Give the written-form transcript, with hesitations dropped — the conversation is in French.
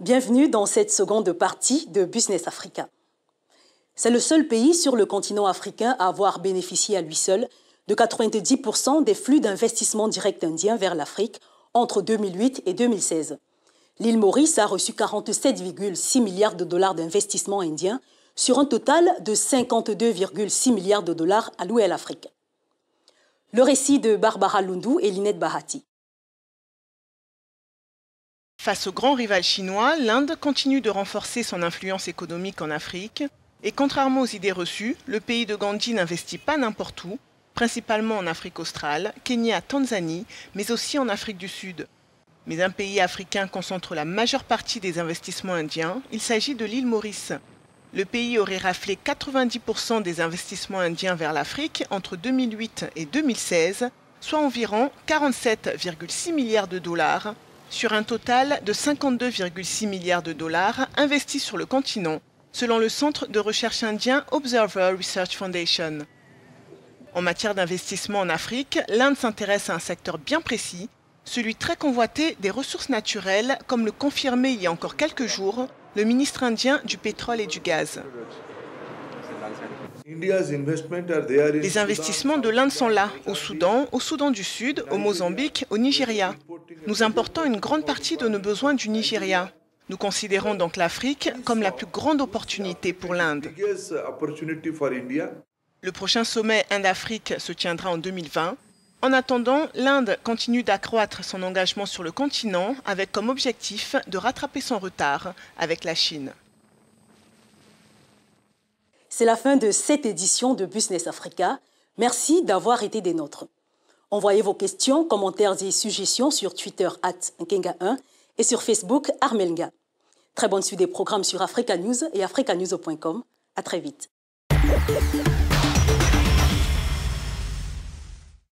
Bienvenue dans cette seconde partie de Business Africa. C'est le seul pays sur le continent africain à avoir bénéficié à lui seul de 90% des flux d'investissement direct indiens vers l'Afrique entre 2008 et 2016. L'île Maurice a reçu 47,6 milliards de dollars d'investissement indien sur un total de 52,6 milliards de dollars alloués à l'Afrique. Le récit de Barbara Lundu et Linette Bahati. Face au grand rival chinois, l'Inde continue de renforcer son influence économique en Afrique. Et contrairement aux idées reçues, le pays de Gandhi n'investit pas n'importe où, principalement en Afrique australe, Kenya, Tanzanie, mais aussi en Afrique du Sud. Mais un pays africain concentre la majeure partie des investissements indiens, il s'agit de l'île Maurice. Le pays aurait raflé 90% des investissements indiens vers l'Afrique entre 2008 et 2016, soit environ 47,6 milliards de dollars, sur un total de 52,6 milliards de dollars investis sur le continent, selon le centre de recherche indien Observer Research Foundation. En matière d'investissement en Afrique, l'Inde s'intéresse à un secteur bien précis, celui très convoité des ressources naturelles, comme le confirmait il y a encore quelques jours le ministre indien du pétrole et du gaz. Les investissements de l'Inde sont là, au Soudan du Sud, au Mozambique, au Nigeria. Nous importons une grande partie de nos besoins du Nigeria. Nous considérons donc l'Afrique comme la plus grande opportunité pour l'Inde. Le prochain sommet Inde-Afrique se tiendra en 2020. En attendant, l'Inde continue d'accroître son engagement sur le continent avec comme objectif de rattraper son retard avec la Chine. C'est la fin de cette édition de Business Africa. Merci d'avoir été des nôtres. Envoyez vos questions, commentaires et suggestions sur Twitter @nkenga1 et sur Facebook Armelga. Très bonne suite des programmes sur Africa News et africanews.com. À très vite.